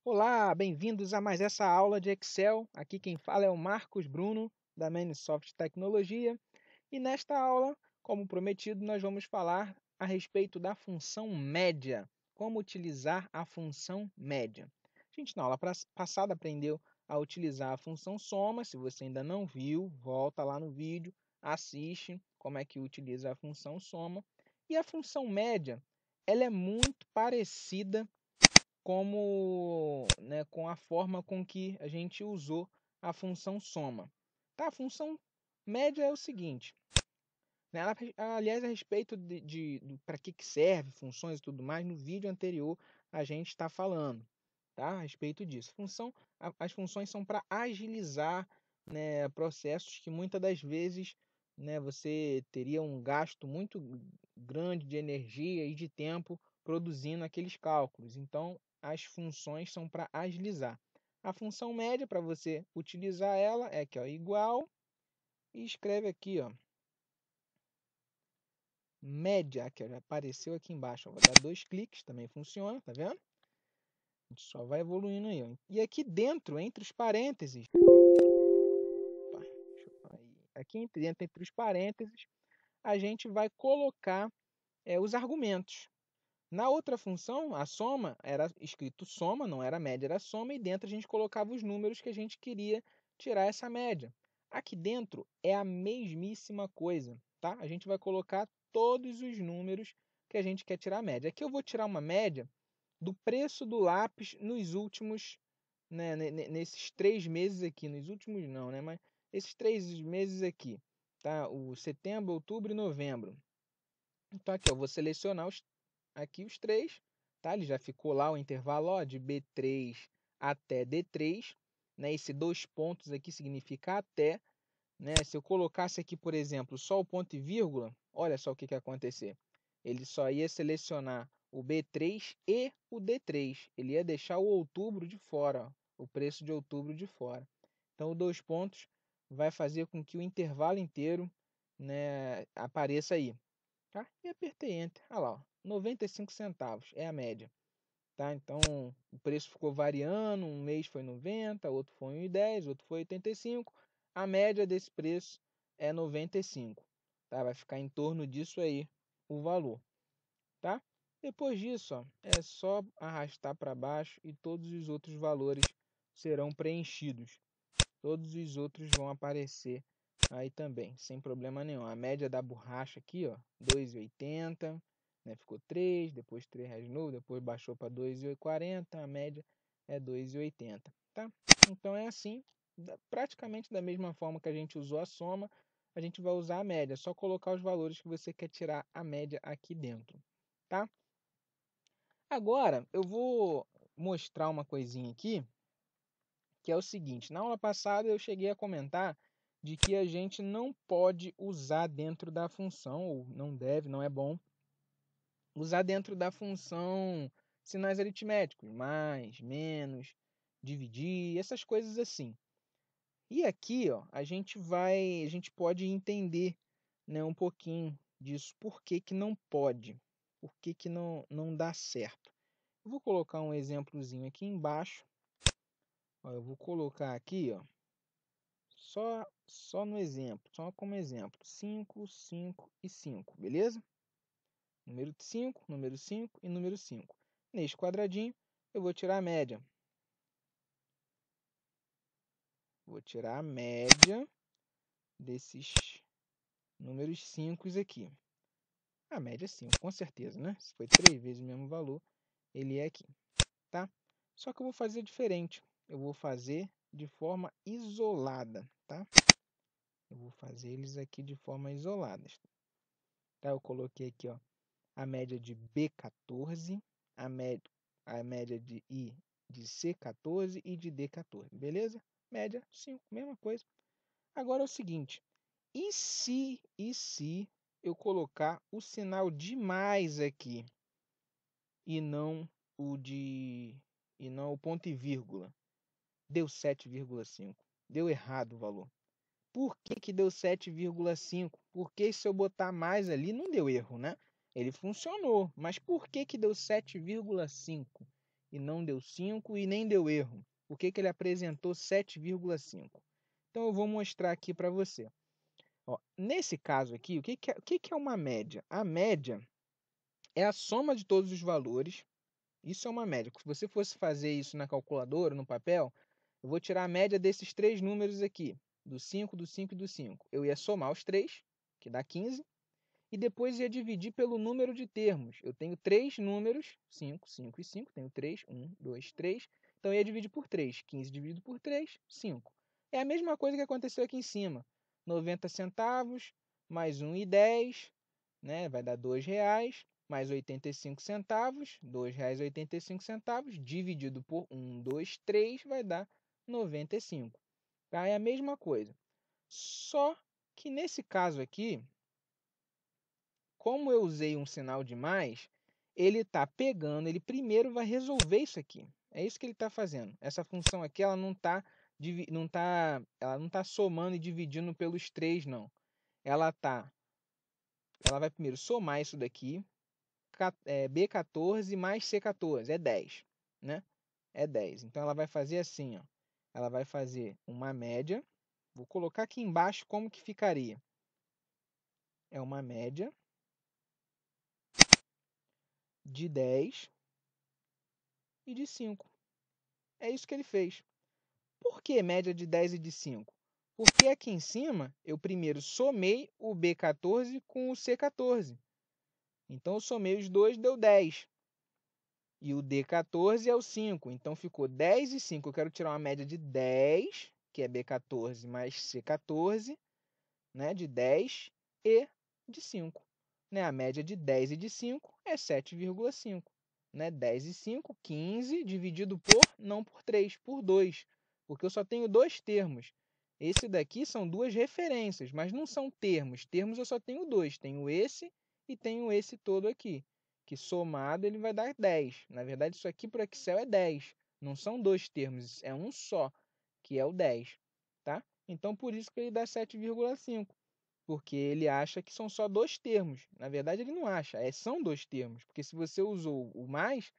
Olá, bem-vindos a mais essa aula de Excel. Aqui quem fala é o Marcos Bruno, da Microsoft Tecnologia. E nesta aula, como prometido, nós vamos falar a respeito da função média. Como utilizar a função média. A gente na aula passada aprendeu a utilizar a função soma. Se você ainda não viu, volta lá no vídeo, assiste como é que utiliza a função soma. E a função média, ela é muito parecida com a forma com que a gente usou a função soma. Tá? A função média é o seguinte, né? Aliás, a respeito de para que serve, funções e tudo mais, no vídeo anterior a gente está falando, tá? A respeito disso. As funções são para agilizar, né, processos que muitas das vezes, né, você teria um gasto muito grande de energia e de tempo produzindo aqueles cálculos. Então, as funções são para agilizar. A função média, para você utilizar ela, é que ó, igual, e escreve aqui, ó, média, que já apareceu aqui embaixo. Ó, vou dar 2 cliques, também funciona, tá vendo? A gente só vai evoluindo aí, ó. E aqui dentro, entre os parênteses, opa, aqui dentro, entre os parênteses, a gente vai colocar os argumentos. Na outra função, a soma, era escrito soma, não era média, era soma, e dentro a gente colocava os números que a gente queria tirar essa média. Aqui dentro é a mesmíssima coisa, tá? A gente vai colocar todos os números que a gente quer tirar a média. Aqui eu vou tirar uma média do preço do lápis nos últimos, né, nesses 3 meses aqui, nos últimos não, né? Mas esses 3 meses aqui, tá? O setembro, outubro e novembro. Então aqui eu vou selecionar aqui os três, tá? Ele já ficou lá o intervalo ó, de B3 até D3, né? Esse 2 pontos aqui significa até, né? Se eu colocasse aqui, por exemplo, só o ponto e vírgula, olha só o que que ia acontecer. Ele só ia selecionar o B3 e o D3. Ele ia deixar o outubro de fora, ó, o preço de outubro de fora. Então, o 2 pontos vai fazer com que o intervalo inteiro, né, apareça aí. Tá? E apertei Enter. Olha lá, ó, 95 centavos é a média. Tá? Então, o preço ficou variando, um mês foi 90, outro foi 1,10, outro foi 85. A média desse preço é 95. Tá? Vai ficar em torno disso aí o valor. Tá? Depois disso, ó, é só arrastar para baixo e todos os outros valores serão preenchidos. Todos os outros vão aparecer aí também, sem problema nenhum. A média da borracha aqui, ó, 2,80, né? Ficou 3, depois 3 reais de novo, depois baixou para 2,40, a média é 2,80, tá? Então é assim, praticamente da mesma forma que a gente usou a soma, a gente vai usar a média, só colocar os valores que você quer tirar a média aqui dentro, tá? Agora eu vou mostrar uma coisinha aqui, que é o seguinte, na aula passada eu cheguei a comentar de que a gente não pode usar dentro da função, ou não deve, não é bom, usar dentro da função sinais aritméticos, mais, menos, dividir, essas coisas assim. E aqui, ó, a gente pode entender, né, um pouquinho disso, por que que não pode, por que que não dá certo. Eu vou colocar um exemplozinho aqui embaixo, ó, eu vou colocar aqui, ó, só no exemplo, só como exemplo, 5, 5 e 5, beleza? Número 5 e número 5. Neste quadradinho, eu vou tirar a média. Vou tirar a média desses números 5 aqui. A média é 5, com certeza, né? Se foi 3 vezes o mesmo valor, ele é aqui, tá? Só que eu vou fazer diferente. Eu vou fazer de forma isolada, tá? Eu vou fazer eles aqui de forma isolada. Tá? Eu coloquei aqui, ó, a média de B14, a média de I de C14 e de D14, beleza? Média 5, mesma coisa. Agora é o seguinte, e se eu colocar o sinal de mais aqui e não o ponto e vírgula? Deu 7,5. Deu errado o valor. Por que que deu 7,5? Porque se eu botar mais ali, não deu erro, né? Ele funcionou. Mas por que que deu 7,5? e não deu 5 e nem deu erro? Por que que ele apresentou 7,5? Então eu vou mostrar aqui para você. Ó, nesse caso aqui, o que que é uma média? A média é a soma de todos os valores. Isso é uma média. Se você fosse fazer isso na calculadora, no papel, eu vou tirar a média desses três números aqui, do 5, do 5 e do 5. Eu ia somar os três, que dá 15, e depois ia dividir pelo número de termos. Eu tenho três números, 5, 5 e 5, tenho 3, 1, 2, 3. Então eu ia dividir por 3. 15 dividido por 3, 5. É a mesma coisa que aconteceu aqui em cima. 90 centavos mais 1,10, né? Vai dar R$ 2, mais 85 centavos, R$ 2,85, dividido por 1, 2, 3, vai dar 95. Tá? É a mesma coisa. Só que nesse caso aqui, como eu usei um sinal de mais, ele está pegando, ele primeiro vai resolver isso aqui. É isso que ele está fazendo. Essa função aqui, ela não tá somando e dividindo pelos 3, não. Ela vai primeiro somar isso daqui, B14 mais C14, é 10, né? É 10. Então ela vai fazer assim, ó. Ela vai fazer uma média. Vou colocar aqui embaixo como que ficaria. É uma média de 10 e de 5. É isso que ele fez. Por que média de 10 e de 5? Porque aqui em cima eu primeiro somei o B14 com o C14. Então eu somei os dois, deu 10. E o D14 é o 5. Então ficou 10 e 5. Eu quero tirar uma média de 10, que é B14 mais C14, né? De 10 e de 5. Né? A média de 10 e de 5 é 7,5. Né? 10 e 5, 15, dividido por, não por 3, por 2. Porque eu só tenho dois termos. Esse daqui são duas referências, mas não são termos. Termos eu só tenho dois. Tenho esse e tenho esse todo aqui. Que somado ele vai dar 10. Na verdade, isso aqui para o Excel é 10. Não são dois termos, é um só, que é o 10. Tá? Então, por isso que ele dá 7,5. Porque ele acha que são só dois termos. Na verdade, ele não acha, são dois termos. Porque se você usou o mais,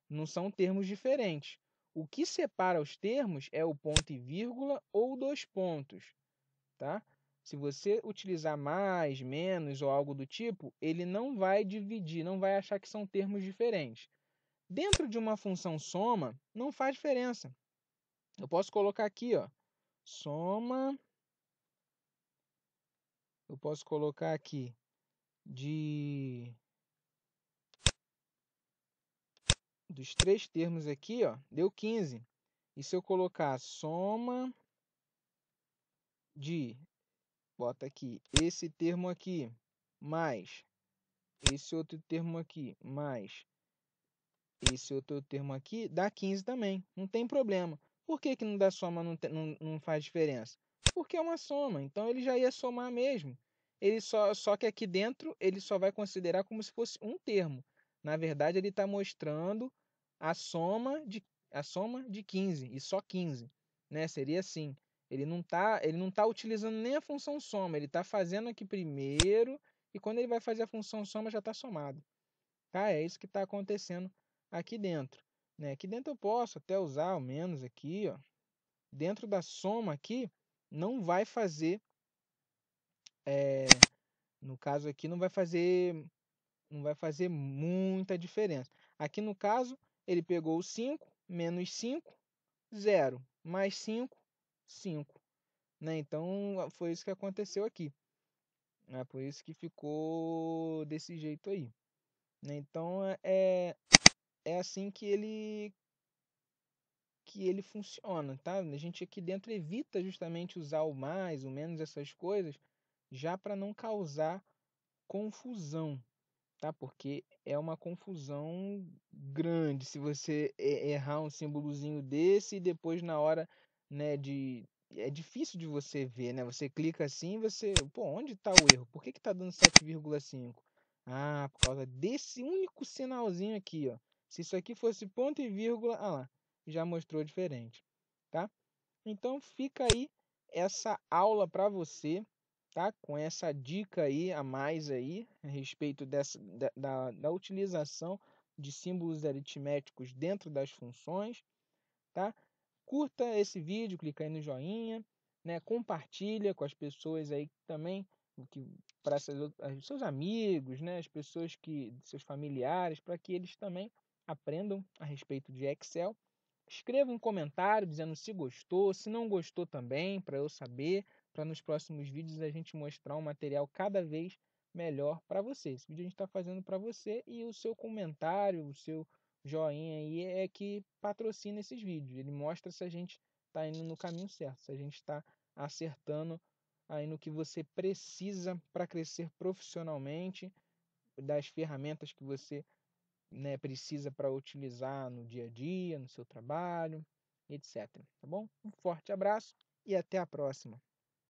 não são termos diferentes. O que separa os termos é o ponto e vírgula ou dois pontos. Tá? Se você utilizar mais, menos ou algo do tipo, ele não vai dividir, não vai achar que são termos diferentes. Dentro de uma função soma, não faz diferença. Eu posso colocar aqui, ó, soma. Eu posso colocar aqui dos três termos aqui, ó, deu 15. E se eu colocar soma de, bota aqui, esse termo aqui, mais esse outro termo aqui, mais esse outro termo aqui, dá 15 também. Não tem problema. Por que que não dá soma, não faz diferença? Porque é uma soma, então ele já ia somar mesmo. Só que aqui dentro ele só vai considerar como se fosse um termo. Na verdade, ele está mostrando a soma de 15 e só 15, né? Seria assim. Ele não tá utilizando nem a função soma, ele está fazendo aqui primeiro e quando ele vai fazer a função soma já está somado. Tá? É isso que está acontecendo aqui dentro, né? Aqui dentro eu posso até usar ao menos aqui, ó. Dentro da soma aqui, não vai fazer, no caso aqui, não vai fazer muita diferença. Aqui no caso, ele pegou o 5, menos 5, 0, mais 5, 5. Né? Então, foi isso que aconteceu aqui. Né? Por isso que ficou desse jeito aí. Né? Então, é assim que ele funciona, tá? A gente aqui dentro evita justamente usar o mais, o menos, essas coisas, já para não causar confusão, tá? Porque é uma confusão grande se você errar um símbolozinho desse e depois na hora, né, é difícil de você ver, né? Você clica assim, pô, onde está o erro? Por que que tá dando 7,5? Ah, por causa desse único sinalzinho aqui, ó. Se isso aqui fosse ponto e vírgula, ah lá, já mostrou diferente, tá? Então fica aí essa aula para você, tá? Com essa dica aí a mais aí a respeito da utilização de símbolos aritméticos dentro das funções, tá? Curta esse vídeo, clica aí no joinha, né? Compartilha com as pessoas aí também, para seus amigos, né? As pessoas seus familiares, para que eles também aprendam a respeito de Excel. Escreva um comentário dizendo se gostou, se não gostou também, para eu saber, para nos próximos vídeos a gente mostrar um material cada vez melhor para você. Esse vídeo a gente está fazendo para você e o seu comentário, o seu joinha aí é que patrocina esses vídeos. Ele mostra se a gente está indo no caminho certo, se a gente está acertando aí no que você precisa para crescer profissionalmente, das ferramentas que você, né, precisa para utilizar no dia a dia, no seu trabalho, etc. Tá bom? Um forte abraço e até a próxima.